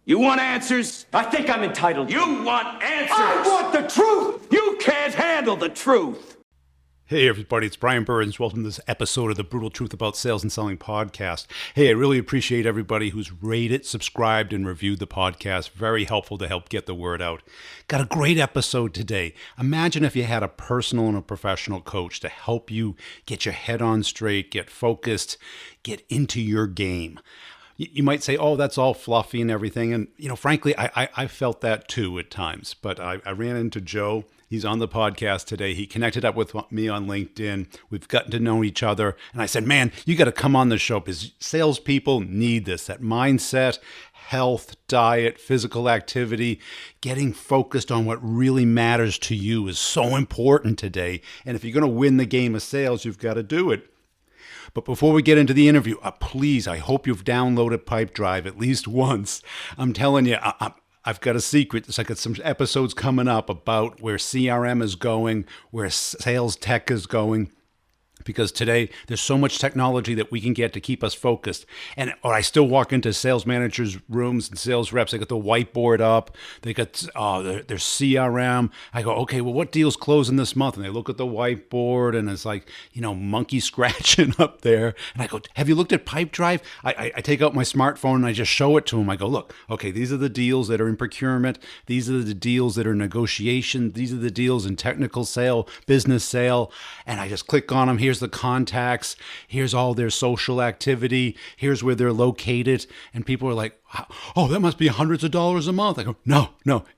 You want answers? I think I'm entitled. You want answers? I want the truth! You can't handle the truth! Hey everybody, it's Brian Burns. Welcome to this episode of the Brutal Truth About Sales and Selling podcast. Hey, I really appreciate everybody who's rated, subscribed, and reviewed the podcast. Very helpful to help get the word out. Got a great episode today. Imagine if you had a personal and a professional coach to help you get your head on straight, get focused, get into your game. You might say, oh, that's all fluffy and everything. And, frankly, I felt that too at times. But I ran into Joe. He's on the podcast today. He connected up with me on LinkedIn. We've gotten to know each other. And I said, man, you got to come on the show because salespeople need this. That mindset, health, diet, physical activity, getting focused on what really matters to you is so important today. And if you're going to win the game of sales, you've got to do it. But before we get into the interview, please, I hope you've downloaded Pipedrive at least once. I'm telling you, I've got a secret. It's like some episodes coming up about where CRM is going, where sales tech is going. Because today there's so much technology that we can get to keep us focused. Or I still walk into sales managers' rooms and sales reps. They got the whiteboard up. They got their CRM. I go, okay, well, what deals closing this month? And they look at the whiteboard, and it's like, monkey scratching up there. And I go, have you looked at Pipedrive? I take out my smartphone and I just show it to them. I go, look, okay, these are the deals that are in procurement. These are the deals that are in negotiation. These are the deals in technical sale, business sale. And I just click on them. Here's the contacts, here's all their social activity, here's where they're located. And people are like, oh, that must be hundreds of dollars a month. I go, no,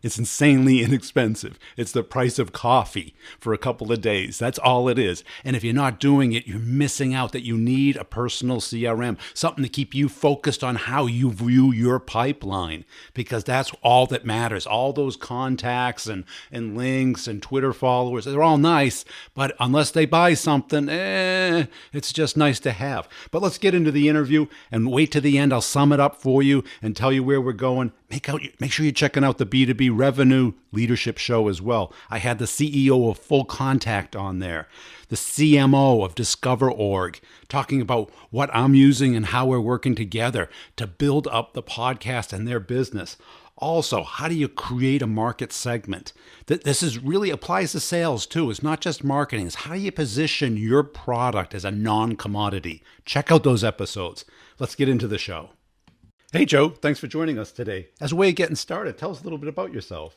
it's insanely inexpensive. It's the price of coffee for a couple of days. That's all it is. And if you're not doing it, you're missing out that you need a personal CRM, something to keep you focused on how you view your pipeline, because that's all that matters. All those contacts and links and Twitter followers, they're all nice, but unless they buy something, it's just nice to have. But let's get into the interview and wait to the end. I'll sum it up for you and tell you where we're going. Make sure you're checking out the B2B Revenue Leadership Show as well. I had the CEO of Full Contact on there, the CMO of Discover.org, talking about what I'm using and how we're working together to build up the podcast and their business. Also, how do you create a market segment? This is really applies to sales too. It's not just marketing. It's how do you position your product as a non-commodity? Check out those episodes. Let's get into the show. Hey, Joe, thanks for joining us today. As a way of getting started, tell us a little bit about yourself.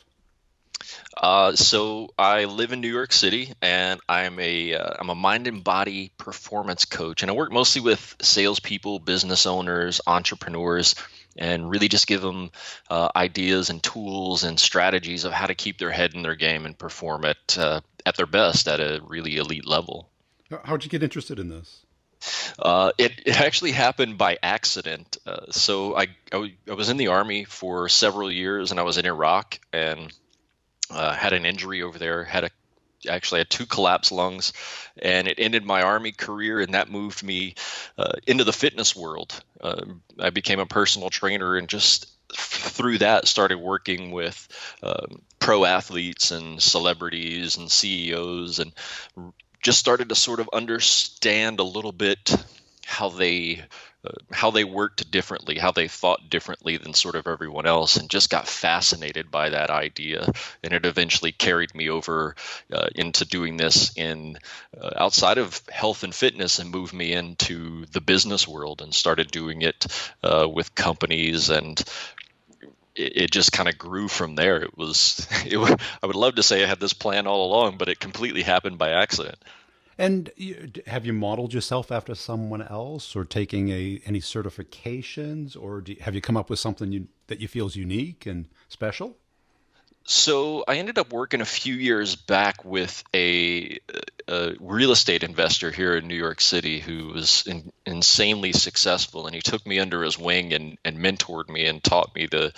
So I live in New York City, and I'm a mind and body performance coach, and I work mostly with salespeople, business owners, entrepreneurs, and really just give them ideas and tools and strategies of how to keep their head in their game and perform at their best at a really elite level. How'd you get interested in this? It actually happened by accident. So I was in the Army for several years, and I was in Iraq and had an injury over there. Actually had 2 collapsed lungs, and it ended my Army career, and that moved me into the fitness world. I became a personal trainer, and just through that started working with pro athletes and celebrities and CEOs, and just started to sort of understand a little bit how they worked differently, how they thought differently than sort of everyone else, and just got fascinated by that idea. And it eventually carried me over into doing this in outside of health and fitness, and moved me into the business world and started doing it with companies, and it just kind of grew from there. I would love to say I had this plan all along, but it completely happened by accident. And have you modeled yourself after someone else, or taking any certifications, or have you come up with something that you feel is unique and special? So I ended up working a few years back with a real estate investor here in New York City who was insanely successful, and he took me under his wing and mentored me and taught me the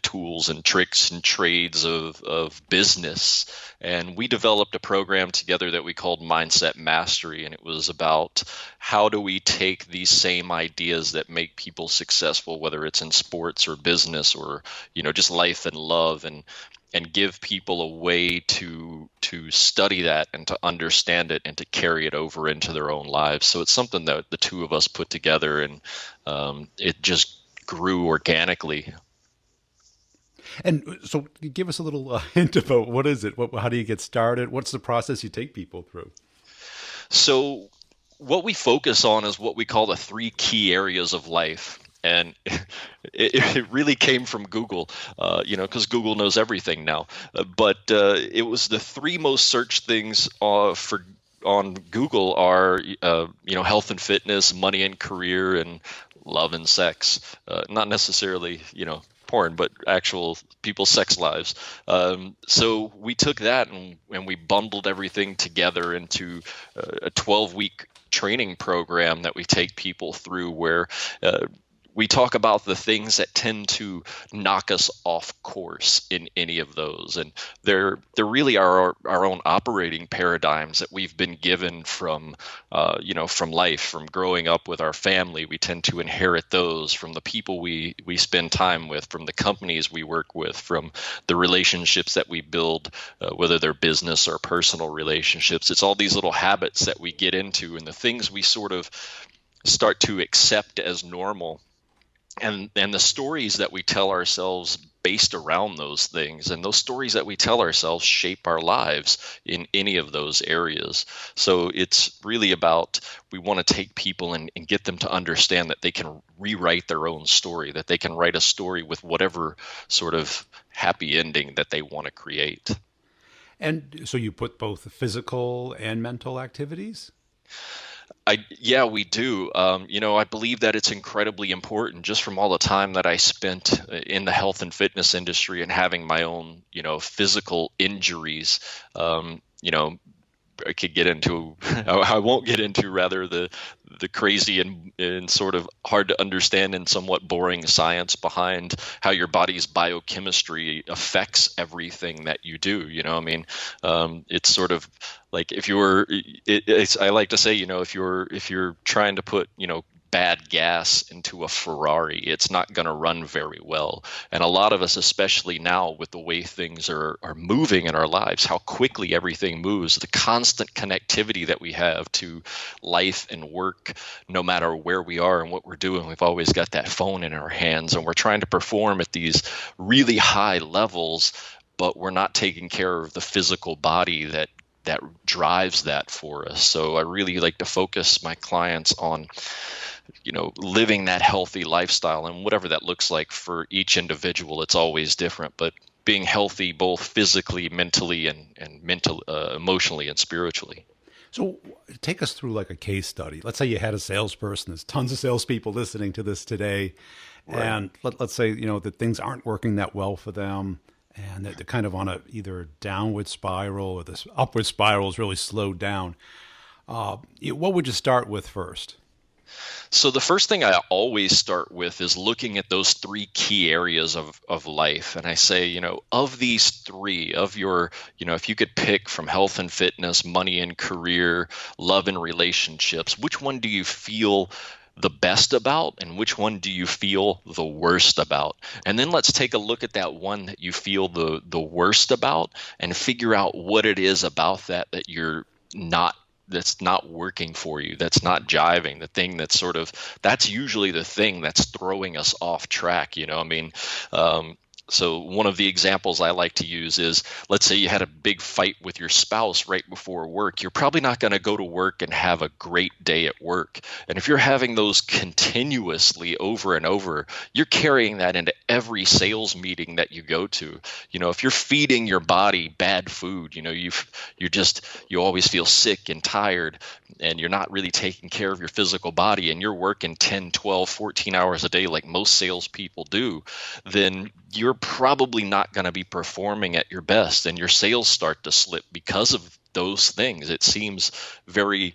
tools and tricks and trades of business. And we developed a program together that we called Mindset Mastery, and it was about how do we take these same ideas that make people successful, whether it's in sports or business or just life and love, and give people a way to study that and to understand it and to carry it over into their own lives. So it's something that the two of us put together, and it just grew organically. And so give us a little hint about what is it? How do you get started? What's the process you take people through? So what we focus on is what we call the three key areas of life. And it really came from Google, because Google knows everything now. But it was the three most searched things on Google are, health and fitness, money and career, and love and sex. Not necessarily, porn, but actual people's sex lives. So we took that and we bundled everything together into a 12-week training program that we take people through where we talk about the things that tend to knock us off course in any of those. And they're really our own operating paradigms that we've been given from life, from growing up with our family. We tend to inherit those from the people we spend time with, from the companies we work with, from the relationships that we build, whether they're business or personal relationships. It's all these little habits that we get into and the things we sort of start to accept as normal. And the stories that we tell ourselves based around those things, and those stories that we tell ourselves shape our lives in any of those areas. So it's really about, we want to take people and get them to understand that they can rewrite their own story, that they can write a story with whatever sort of happy ending that they want to create. And so you put both physical and mental activities? Yeah, we do. I believe that it's incredibly important just from all the time that I spent in the health and fitness industry and having my own, physical injuries. I could get into, I won't get into rather the crazy and sort of hard to understand and somewhat boring science behind how your body's biochemistry affects everything that you do. It's sort of like if you're, I like to say, if you're trying to put, bad gas into a Ferrari, it's not going to run very well. And a lot of us, especially now with the way things are moving in our lives, how quickly everything moves, the constant connectivity that we have to life and work, no matter where we are and what we're doing, we've always got that phone in our hands and we're trying to perform at these really high levels, but we're not taking care of the physical body that drives that for us. So I really like to focus my clients on living that healthy lifestyle, and whatever that looks like for each individual, it's always different, but being healthy both physically, mentally, and emotionally and spiritually. So take us through like a case study. Let's say you had a salesperson. There's tons of salespeople listening to this today. Right. And let's say, that things aren't working that well for them and they're kind of on a either downward spiral or this upward spiral is really slowed down. What would you start with first? So the first thing I always start with is looking at those three key areas of life. And I say, of these three, of your, if you could pick from health and fitness, money and career, love and relationships, which one do you feel the best about and which one do you feel the worst about? And then let's take a look at that one that you feel the worst about and figure out what it is about that you're that's not working for you, that's not jiving, the thing that's usually the thing that's throwing us off track. So one of the examples I like to use is, let's say you had a big fight with your spouse right before work. You're probably not going to go to work and have a great day at work. And if you're having those continuously over and over, you're carrying that into every sales meeting that you go to. If you're feeding your body bad food, you always feel sick and tired, and you're not really taking care of your physical body, and you're working 10, 12, 14 hours a day like most salespeople do, then you're probably not going to be performing at your best, and your sales start to slip because of those things. It seems very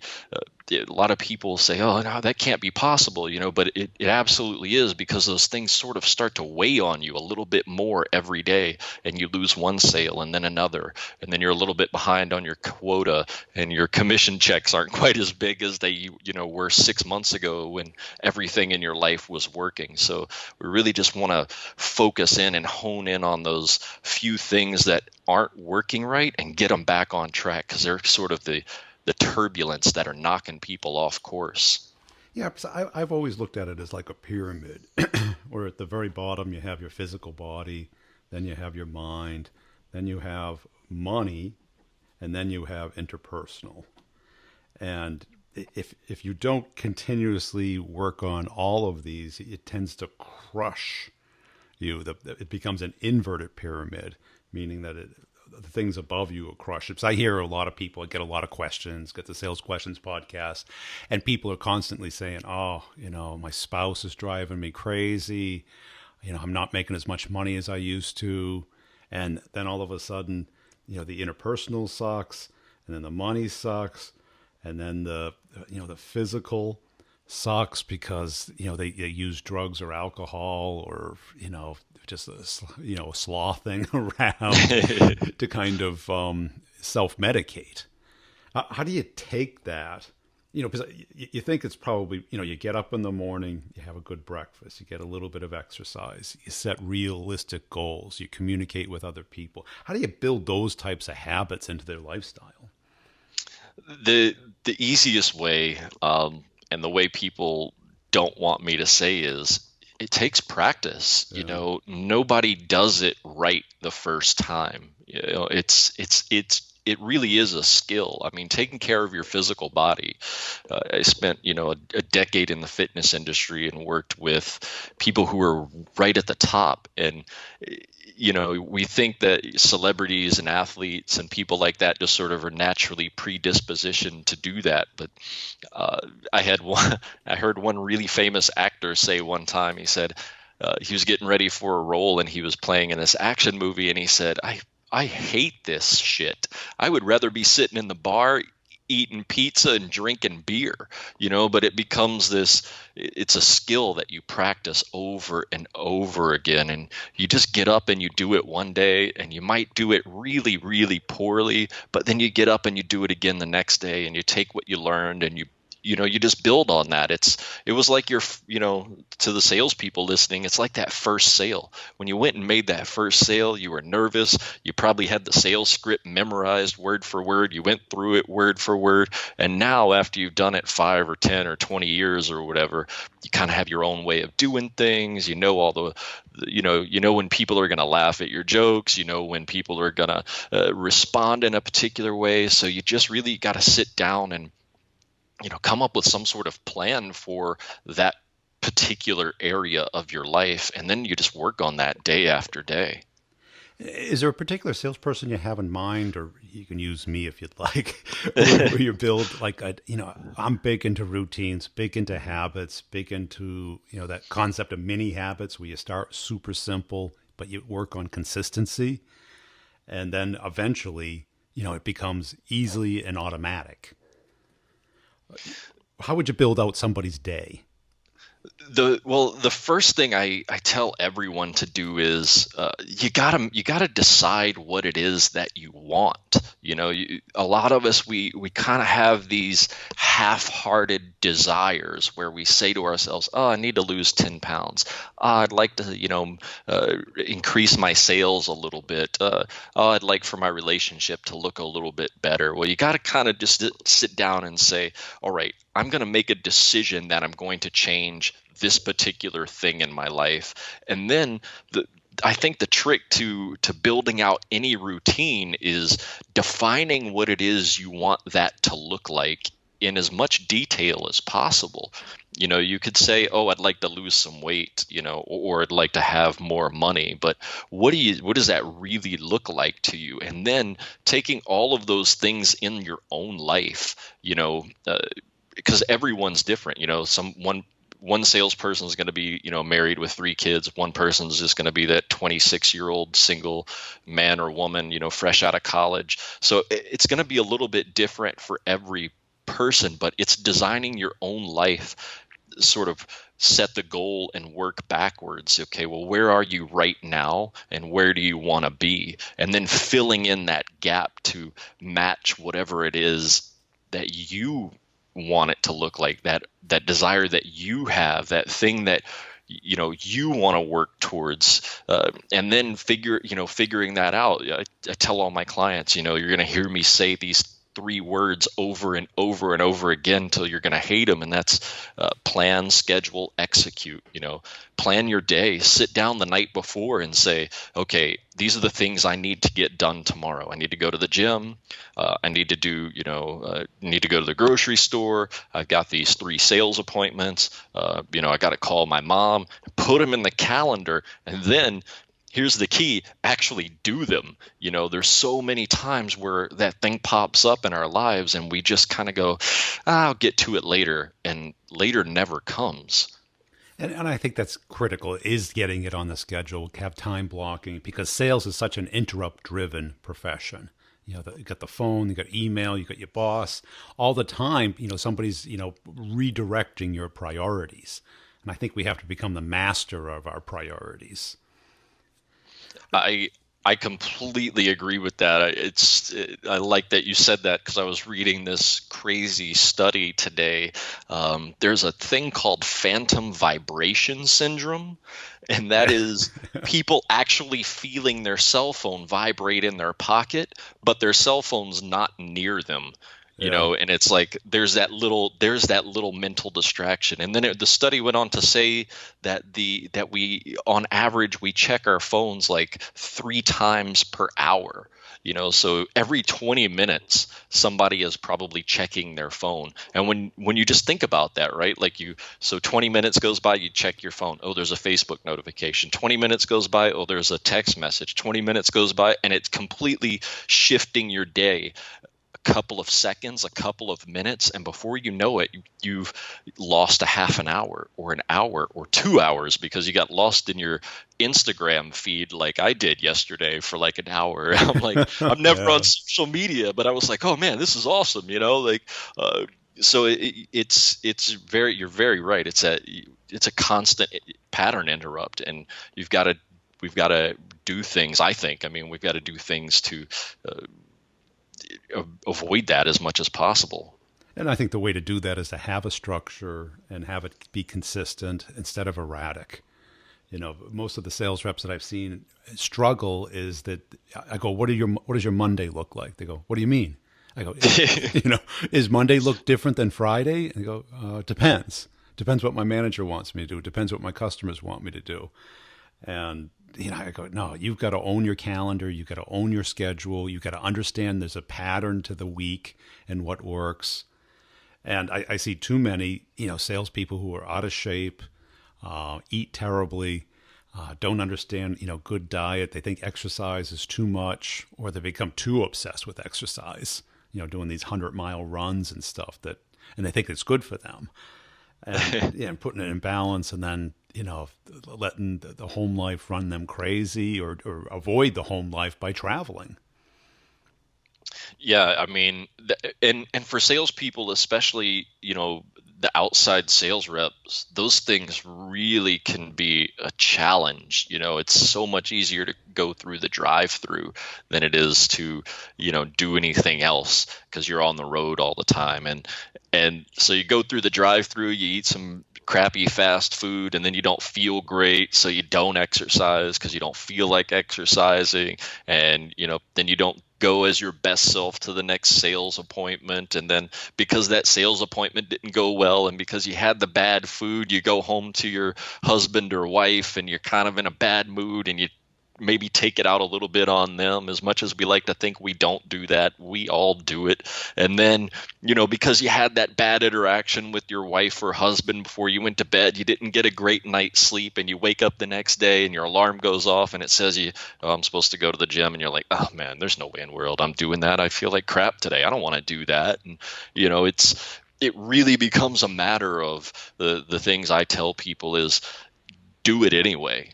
a lot of people say, oh, no, that can't be possible, but it absolutely is, because those things sort of start to weigh on you a little bit more every day, and you lose one sale and then another, and then you're a little bit behind on your quota, and your commission checks aren't quite as big as they were 6 months ago when everything in your life was working. So we really just want to focus in and hone in on those few things that aren't working right and get them back on track, because they're sort of the turbulence that are knocking people off course. Yeah, I've always looked at it as like a pyramid, where at the very bottom you have your physical body, then you have your mind, then you have money, and then you have interpersonal. And if you don't continuously work on all of these, it tends to crush you. It becomes an inverted pyramid, meaning that the things above you are crushed. Because I hear a lot of people, I get a lot of questions, get the Sales Questions podcast, and people are constantly saying, oh, my spouse is driving me crazy. I'm not making as much money as I used to. And then all of a sudden, the interpersonal sucks, and then the money sucks, and then the physical sucks because they use drugs or alcohol or just slothing around to kind of self-medicate. How do you take that? Because you think it's probably, you get up in the morning, you have a good breakfast, you get a little bit of exercise, you set realistic goals, you communicate with other people. How do you build those types of habits into their lifestyle? The easiest way, and the way people don't want me to say is, it takes practice. Yeah. Nobody does it right the first time. It really is a skill. I mean, taking care of your physical body. I spent, a decade in the fitness industry and worked with people who are right at the top. And, we think that celebrities and athletes and people like that just sort of are naturally predispositioned to do that. But I heard one really famous actor say one time, he said, he was getting ready for a role and he was playing in this action movie, and he said, I hate this shit. I would rather be sitting in the bar eating pizza and drinking beer, but it becomes it's a skill that you practice over and over again. And you just get up and you do it one day, and you might do it really, really poorly, but then you get up and you do it again the next day, and you take what you learned and you just build on that. It was like to the salespeople listening, it's like that first sale. When you went and made that first sale, you were nervous. You probably had the sales script memorized word for word. You went through it word for word. And now after you've done it 5 or 10 or 20 years or whatever, you kind of have your own way of doing things. All when people are going to laugh at your jokes, when people are going to respond in a particular way. So you just really got to sit down and come up with some sort of plan for that particular area of your life, and then you just work on that day after day. Is there a particular salesperson you have in mind, or you can use me if you'd like, where you build I'm big into routines, big into habits, big into, that concept of mini habits where you start super simple, but you work on consistency. And then eventually, it becomes easy and automatic. How would you build out somebody's day? The first thing I tell everyone to do is you gotta decide what it is that you want. A lot of us we kind of have these half-hearted desires where we say to ourselves, "Oh, I need to lose 10 pounds. I'd like to increase my sales a little bit. I'd like for my relationship to look a little bit better." Well, you got to kind of just sit down and say, "All right, I'm going to make a decision that I'm going to change this particular thing in my life." And then I think the trick to building out any routine is defining what it is you want that to look like in as much detail as possible. You could say, "Oh, I'd like to lose some weight," or "I'd like to have more money," but what does that really look like to you? And then taking all of those things in your own life, because everyone's different. One salesperson is going to be, married with 3 kids. One person is just going to be that 26-year-old single man or woman, fresh out of college. So it's going to be a little bit different for every person, but it's designing your own life, sort of set the goal and work backwards. Okay, well, where are you right now and where do you want to be? And then filling in that gap to match whatever it is that you want it to look like, that desire that you have, that thing that you want to work towards, and then figuring that out. I tell all my clients, you're going to hear me say these three words over and over and over again till you're going to hate them. And that's plan, schedule, execute. Plan your day, sit down the night before and say, okay, these are the things I need to get done tomorrow. I need to go to the gym. I need to need to go to the grocery store. I've got these 3 sales appointments. I got to call my mom, put them in the calendar. And then here's the key, actually do them. There's so many times where that thing pops up in our lives and we just kind of go, I'll get to it later. And later never comes. And I think that's critical, is getting it on the schedule, have time blocking, because sales is such an interrupt-driven profession. You got the phone, you got email, you got your boss. All the time, somebody's, redirecting your priorities. And I think we have to become the master of our priorities. I completely agree with that. I like that you said that because I was reading this crazy study today. There's a thing called phantom vibration syndrome, and that is people actually feeling their cell phone vibrate in their pocket, but their cell phone's not near them. And it's like there's that little mental distraction. And then the study went on to say that we on average we check our phones like 3 times per hour. So every 20 minutes somebody is probably checking their phone. And when you just think about that, right? So 20 minutes goes by, you check your phone. Oh, there's a Facebook notification. 20 minutes goes by, oh, there's a text message. 20 minutes goes by, and it's completely shifting your day. Couple of seconds, a couple of minutes, and before you know it, you've lost a half an hour or an hour or 2 hours because you got lost in your Instagram feed like I did yesterday for like an hour. I'm like, I'm never on social media, but I was like, oh man, this is awesome, so it's very, you're very right. It's a constant pattern interrupt, and we've got to do things. We've got to do things to avoid that as much as possible. And I think the way to do that is to have a structure and have it be consistent instead of erratic. Most of the sales reps that I've seen struggle is that I go, what does your Monday look like? They go, what do you mean? I go, is Monday look different than Friday? And they go, depends. Depends what my manager wants me to do. Depends what my customers want me to do. And I go, no, you've got to own your calendar. You've got to own your schedule. You've got to understand there's a pattern to the week and what works. And I see too many, salespeople who are out of shape, eat terribly, don't understand, good diet. They think exercise is too much, or they become too obsessed with exercise, doing these 100-mile runs and stuff and they think it's good for them. And putting it in balance, and then letting the home life run them crazy, or avoid the home life by traveling. Yeah, and for salespeople, especially, the outside sales reps, those things really can be a challenge. It's so much easier to go through the drive-through than it is to, do anything else because you're on the road all the time. And so you go through the drive-through, you eat some crappy fast food, and then you don't feel great, so you don't exercise because you don't feel like exercising, and then you don't go as your best self to the next sales appointment, and then because that sales appointment didn't go well and because you had the bad food, you go home to your husband or wife and you're kind of in a bad mood, and you maybe take it out a little bit on them. As much as we like to think we don't do that, we all do it. And then, because you had that bad interaction with your wife or husband before you went to bed, you didn't get a great night's sleep, and you wake up the next day and your alarm goes off and it says I'm supposed to go to the gym, and you're like, oh man, there's no way in the world I'm doing that. I feel like crap today. I don't want to do that. And it really becomes a matter of the things I tell people is do it anyway.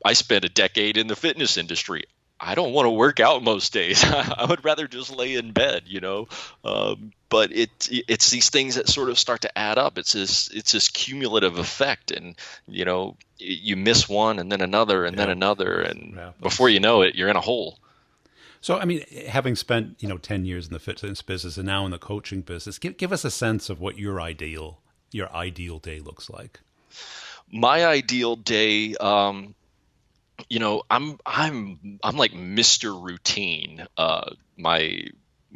I spent a decade in the fitness industry. I don't want to work out most days. I would rather just lay in bed, But it's these things that sort of start to add up. It's this cumulative effect, and you miss one, and then another, and then another, and before you know it, you're in a hole. So, having spent 10 years in the fitness business and now in the coaching business, give us a sense of what your ideal day looks like. My ideal day, I'm like Mr. Routine.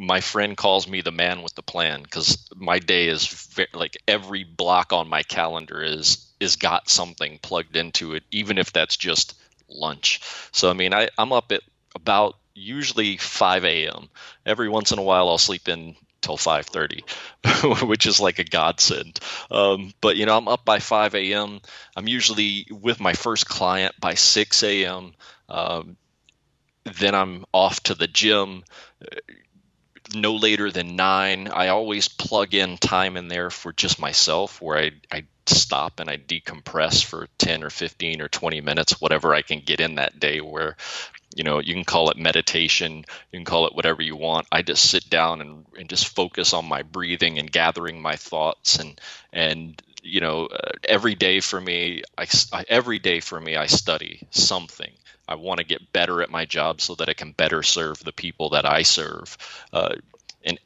my friend calls me the man with the plan, because my day is like every block on my calendar is got something plugged into it, even if that's just lunch. So I mean, I'm up at about usually 5 a.m. Every once in a while I'll sleep in till 5:30, which is like a godsend. But I'm up by 5 a.m. I'm usually with my first client by 6 a.m. Then I'm off to the gym no later than 9. I always plug in time in there for just myself, where I stop and I decompress for 10 or 15 or 20 minutes, whatever I can get in that day, where you can call it meditation, you can call it whatever you want. I just sit down and just focus on my breathing and gathering my thoughts. And every day for me, I study something. I want to get better at my job so that I can better serve the people that I serve. And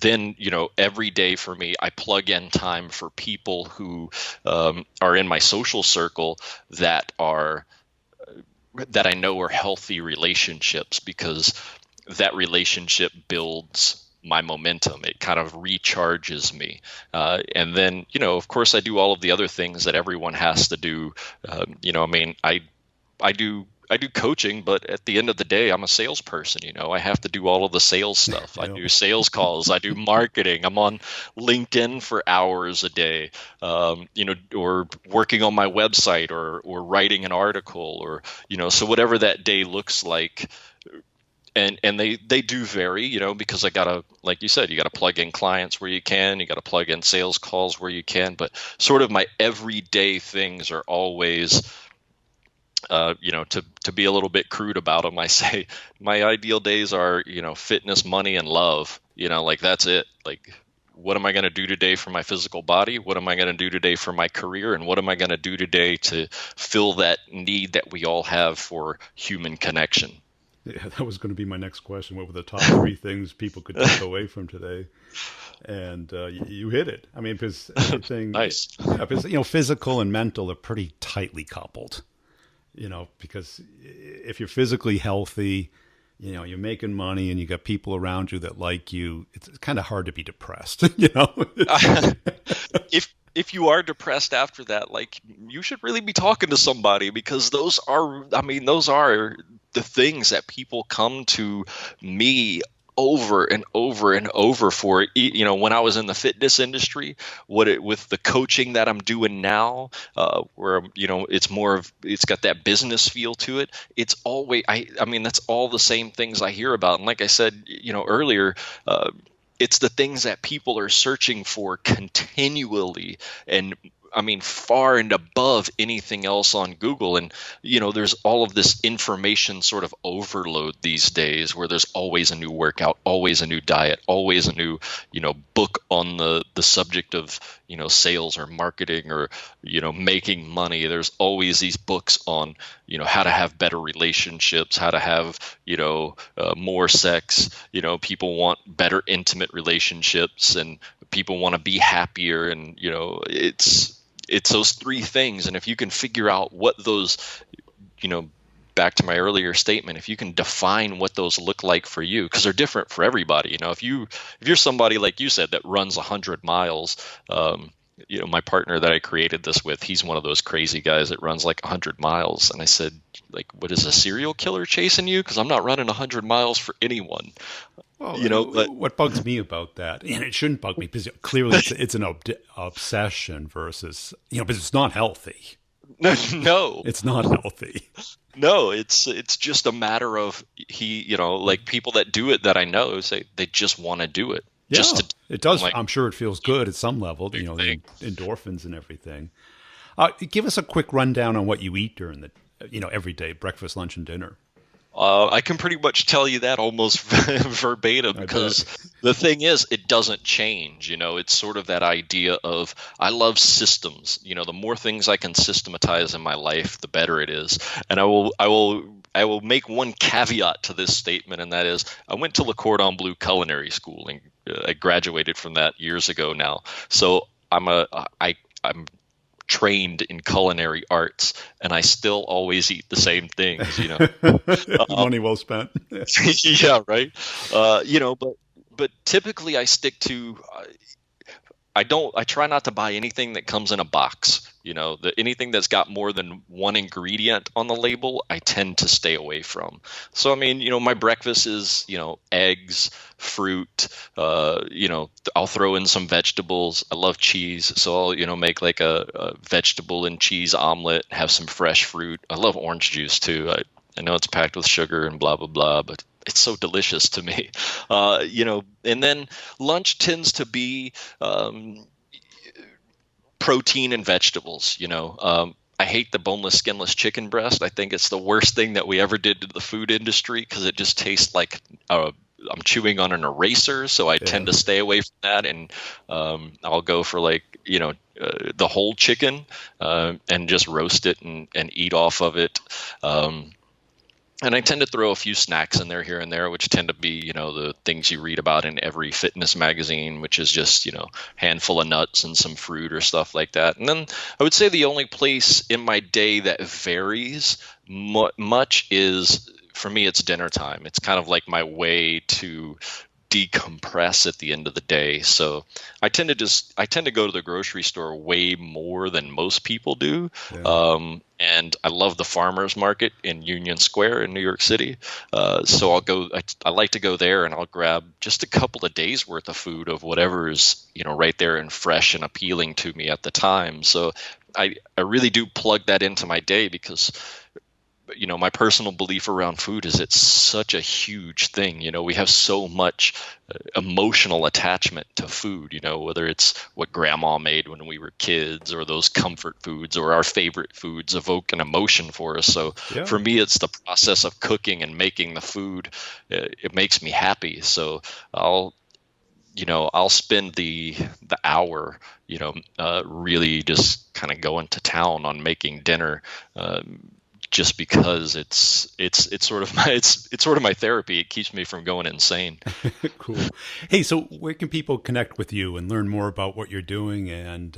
then, every day for me, I plug in time for people who are in my social circle that I know are healthy relationships, because that relationship builds my momentum. It kind of recharges me. And then, of course, I do all of the other things that everyone has to do. I do coaching, but at the end of the day, I'm a salesperson. I have to do all of the sales stuff. I do sales calls. I do marketing. I'm on LinkedIn for hours a day, or working on my website, or writing an article, or, so whatever that day looks like. And they do vary, because I gotta, like you said, you gotta plug in clients where you can, you gotta plug in sales calls where you can, but sort of my everyday things are always, to be a little bit crude about them, I say my ideal days are, fitness, money, and love. Like that's it. Like, what am I going to do today for my physical body? What am I going to do today for my career? And what am I going to do today to fill that need that we all have for human connection? Yeah, that was going to be my next question. What were the top 3 things people could take away from today? And you hit it. I mean, because everything, nice. Yeah, because, physical and mental are pretty tightly coupled. Because if you're physically healthy, you're making money and you got people around you that like you, it's kind of hard to be depressed, If you are depressed after that, like, you should really be talking to somebody, because those are the things that people come to me over and over and over for. When I was in the fitness industry, with the coaching that I'm doing now, where it's got that business feel to it. It's always, that's all the same things I hear about. And like I said, earlier, it's the things that people are searching for continually, and far and above anything else on Google. And, there's all of this information sort of overload these days, where there's always a new workout, always a new diet, always a new, book on the subject of, sales or marketing or, making money. There's always these books on, how to have better relationships, how to have, more sex. People want better intimate relationships, and people want to be happier. And, it's those 3 things. And if you can figure out what those, back to my earlier statement, if you can define what those look like for you, because they're different for everybody. If you're somebody, like you said, that runs 100 miles, my partner that I created this with, he's one of those crazy guys that runs like 100 miles. And I said, like, what, is a serial killer chasing you? Because I'm not running 100 miles for anyone. Well, but what bugs me about that, and it shouldn't bug me, because clearly it's an obsession versus, because it's not healthy. No, it's not healthy. No, it's just a matter of like people that do it that I know say they just want to do it. Yeah, it does. I'm sure it feels good at some level, the endorphins and everything. Give us a quick rundown on what you eat during the, every day, breakfast, lunch, and dinner. I can pretty much tell you that almost verbatim, because the thing is, it doesn't change. It's sort of that idea of, I love systems. The more things I can systematize in my life, the better it is. And I will make one caveat to this statement, and that is, I went to Le Cordon Bleu Culinary School, and I graduated from that years ago now. So I'm trained in culinary arts, and I still always eat the same things. Money well spent. Yeah, right. but typically I stick to. I try not to buy anything that comes in a box. Anything that's got more than one ingredient on the label, I tend to stay away from. So, I mean, my breakfast is, eggs, fruit, I'll throw in some vegetables. I love cheese. So I'll, make like a vegetable and cheese omelet, have some fresh fruit. I love orange juice too. I know it's packed with sugar and blah, blah, blah, but it's so delicious to me. And then lunch tends to be, protein and vegetables. I hate the boneless, skinless chicken breast. I think it's the worst thing that we ever did to the food industry because it just tastes like I'm chewing on an eraser. So I tend to stay away from that, and I'll go for the whole chicken and just roast it and eat off of it. And I tend to throw a few snacks in there here and there, which tend to be, the things you read about in every fitness magazine, which is just, handful of nuts and some fruit or stuff like that. And then I would say the only place in my day that varies much is, for me, it's dinner time. It's kind of like my way to decompress at the end of the day. So I tend to go to the grocery store way more than most people do. Yeah. And I love the farmers market in Union Square in New York City. So I'll go, I like to go there and I'll grab just a couple of days worth of food of whatever is, right there and fresh and appealing to me at the time. So I really do plug that into my day because my personal belief around food is it's such a huge thing. We have so much emotional attachment to food, whether it's what grandma made when we were kids or those comfort foods or our favorite foods evoke an emotion for us. So for me, it's the process of cooking and making the food. It makes me happy. So I'll spend the hour, really just kind of going to town on making dinner, just because it's sort of my therapy. It keeps me from going insane. Cool. Hey, so where can people connect with you and learn more about what you're doing and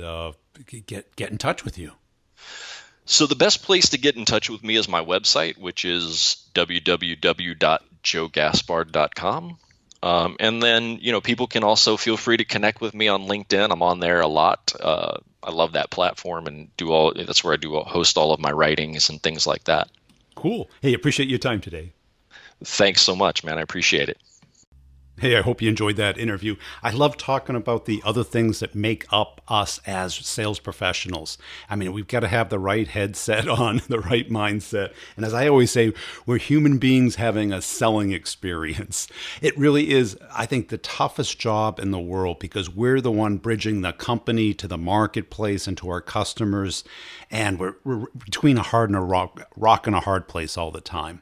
get in touch with you? So the best place to get in touch with me is my website, which is www.joegaspard.com. And then, people can also feel free to connect with me on LinkedIn. I'm on there a lot. I love that platform and that's where I host all of my writings and things like that. Cool. Hey, appreciate your time today. Thanks so much, man. I appreciate it. Hey, I hope you enjoyed that interview. I love talking about the other things that make up us as sales professionals. I mean, we've got to have the right headset on, the right mindset. And as I always say, we're human beings having a selling experience. It really is, I think, the toughest job in the world because we're the one bridging the company to the marketplace and to our customers. And we're between a hard and a rock and a hard place all the time.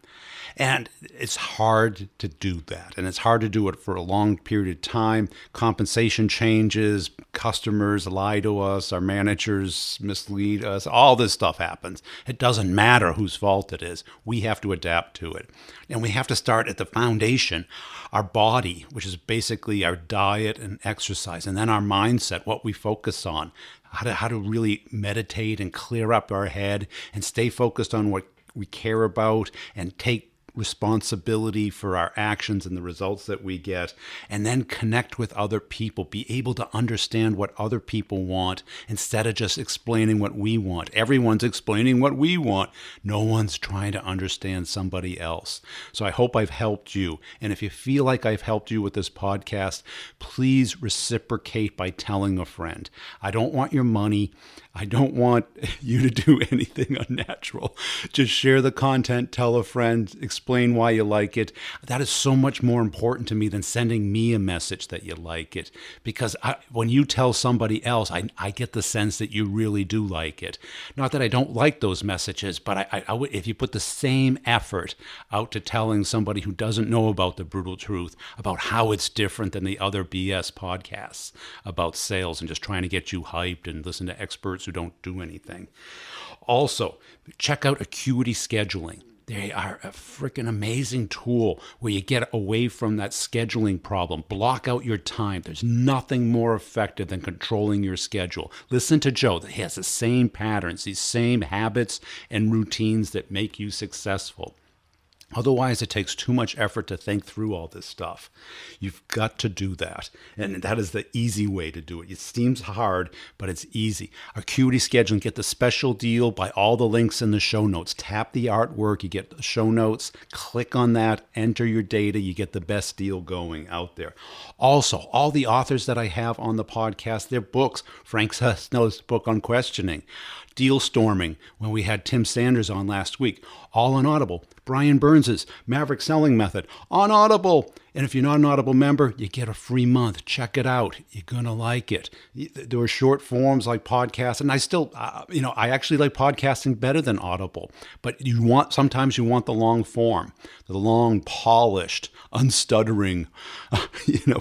And it's hard to do that. And it's hard to do it for a long period of time. Compensation changes, customers lie to us, our managers mislead us, all this stuff happens. It doesn't matter whose fault it is. We have to adapt to it. And we have to start at the foundation, our body, which is basically our diet and exercise, and then our mindset, what we focus on, how to really meditate and clear up our head and stay focused on what we care about and take responsibility for our actions and the results that we get, and then connect with other people, be able to understand what other people want instead of just explaining what we want. Everyone's explaining what we want. No one's trying to understand somebody else. So I hope I've helped you. And if you feel like I've helped you with this podcast, please reciprocate by telling a friend. I don't want your money. I don't want you to do anything unnatural. Just share the content, tell a friend, explain why you like it. That is so much more important to me than sending me a message that you like it. Because when you tell somebody else, I get the sense that you really do like it. Not that I don't like those messages, but I would, if you put the same effort out to telling somebody who doesn't know about the brutal truth, about how it's different than the other BS podcasts about sales and just trying to get you hyped and listen to experts who don't do anything. Also, check out Acuity Scheduling. They are a freaking amazing tool where you get away from that scheduling problem. Block out your time. There's nothing more effective than controlling your schedule. Listen to Joe. He has the same patterns, these same habits and routines that make you successful. Otherwise, it takes too much effort to think through all this stuff. You've got to do that. And that is the easy way to do it. It seems hard, but it's easy. Acuity Scheduling, get the special deal by all the links in the show notes. Tap the artwork, you get the show notes, click on that, enter your data, you get the best deal going out there. Also, all the authors that I have on the podcast, their books, Frank Snow's book on questioning, Deal Storming, when we had Tim Sanders on last week, all on Audible. Brian Burns's Maverick Selling Method on Audible. And if you're not an Audible member, you get a free month. Check it out. You're going to like it. There are short forms like podcasts. And I still, I actually like podcasting better than Audible. But sometimes you want the long form, the long, polished, unstuttering,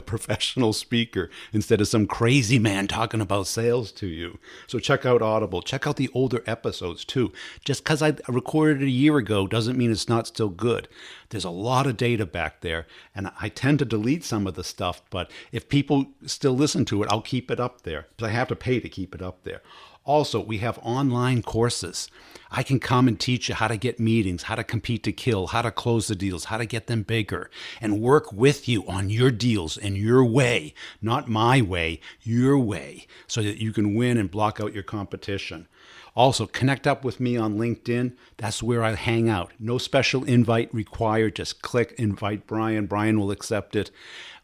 professional speaker instead of some crazy man talking about sales to you. So check out Audible. Check out the older episodes too. Just because I recorded it a year ago doesn't mean it's not still good. There's a lot of data back there, and I tend to delete some of the stuff, but if people still listen to it, I'll keep it up there, because I have to pay to keep it up there. Also, we have online courses. I can come and teach you how to get meetings, how to compete to kill, how to close the deals, how to get them bigger, and work with you on your deals in your way, not my way, your way, so that you can win and block out your competition. Also, connect up with me on LinkedIn. That's where I hang out. No special invite required. Just click invite Brian. Brian will accept it.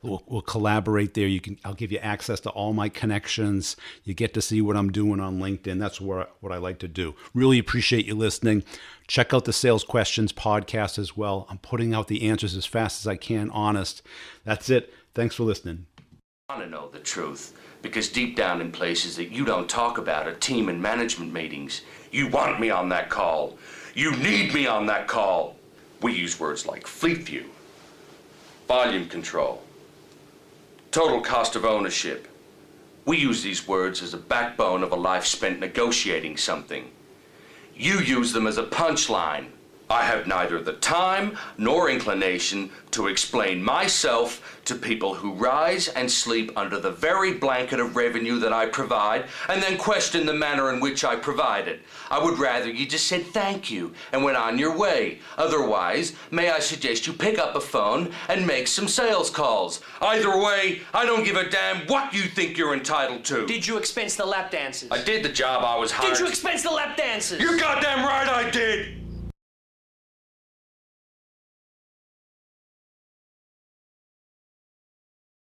We'll collaborate there. I'll give you access to all my connections. You get to see what I'm doing on LinkedIn. That's what I like to do. Really appreciate you listening. Check out the Sales Questions podcast as well. I'm putting out the answers as fast as I can, honest. That's it. Thanks for listening. I want to know the truth, because deep down in places that you don't talk about at team and management meetings, you want me on that call. You need me on that call. We use words like fleet view, volume control, total cost of ownership. We use these words as a backbone of a life spent negotiating something. You use them as a punchline. I have neither the time nor inclination to explain myself to people who rise and sleep under the very blanket of revenue that I provide and then question the manner in which I provide it. I would rather you just said thank you and went on your way. Otherwise, may I suggest you pick up a phone and make some sales calls. Either way, I don't give a damn what you think you're entitled to. Did you expense the lap dances? I did the job I was hired. Did you expense the lap dances? You're goddamn right I did!